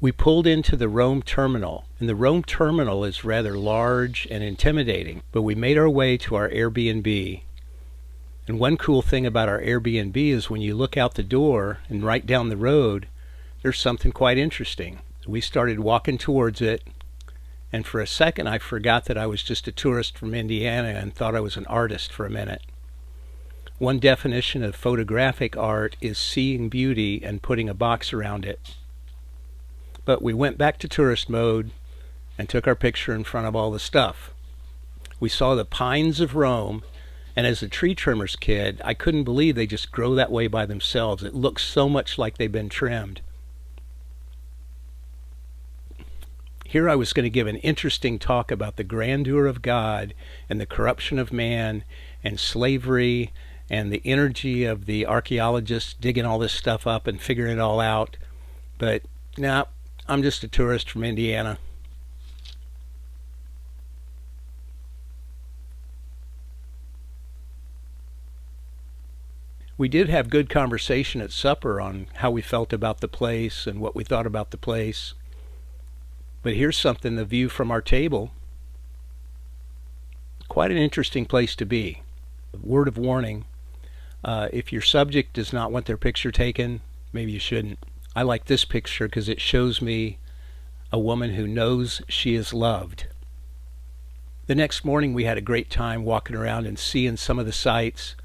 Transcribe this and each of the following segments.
We pulled into the Rome terminal, and the Rome terminal is rather large and intimidating, but we made our way to our Airbnb. And one cool thing about our Airbnb is when you look out the door and right down the road, there's something quite interesting. We started walking towards it, and for a second I forgot that I was just a tourist from Indiana and thought I was an artist for a minute. One definition of photographic art is seeing beauty and putting a box around it. But we went back to tourist mode and took our picture in front of all the stuff. We saw the pines of Rome, and as a tree trimmer's kid, I couldn't believe they just grow that way by themselves. It looks so much like they've been trimmed. Here I was going to give an interesting talk about the grandeur of God and the corruption of man and slavery and the energy of the archaeologists digging all this stuff up and figuring it all out. But no, I'm just a tourist from Indiana. We did have good conversation at supper on how we felt about the place and what we thought about the place. But here's something, the view from our table. Quite an interesting place to be. Word of warning, if your subject does not want their picture taken, maybe you shouldn't. I like this picture because it shows me a woman who knows she is loved. The next morning we had a great time walking around and seeing some of the sights.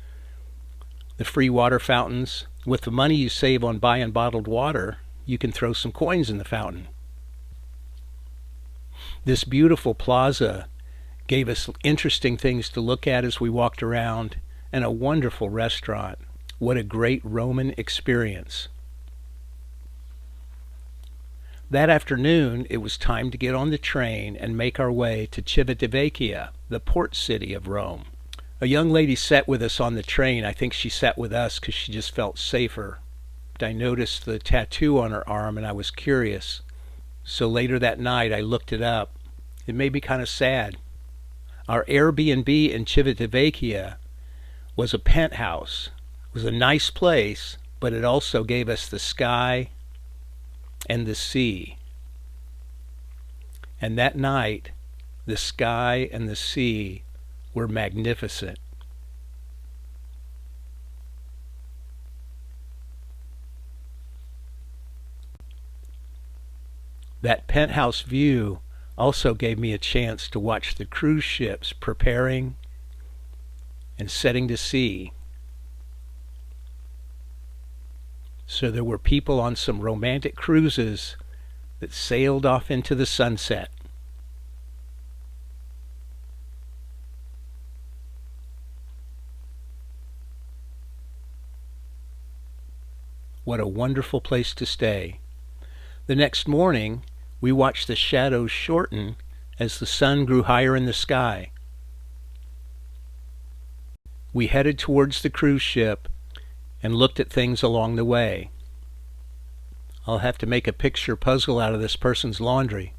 The free water fountains. With the money you save on buying bottled water, you can throw some coins in the fountain. This beautiful plaza gave us interesting things to look at as we walked around, and a wonderful restaurant. What a great Roman experience. That afternoon, it was time to get on the train and make our way to Civitavecchia, the port city of Rome. A young lady sat with us on the train. I think she sat with us because she just felt safer. I noticed the tattoo on her arm and I was curious. So later that night I looked it up. It made me kind of sad. Our Airbnb in Civitavecchia was a penthouse. It was a nice place, but it also gave us the sky and the sea. And that night, the sky and the sea were magnificent. That penthouse view also gave me a chance to watch the cruise ships preparing and setting to sea. So there were people on some romantic cruises that sailed off into the sunset. What a wonderful place to stay. The next morning, we watched the shadows shorten as the sun grew higher in the sky. We headed towards the cruise ship and looked at things along the way. I'll have to make a picture puzzle out of this person's laundry.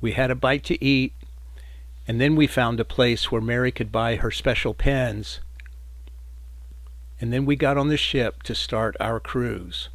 We had a bite to eat, and then we found a place where Mary could buy her special pens. And then we got on the ship to start our cruise.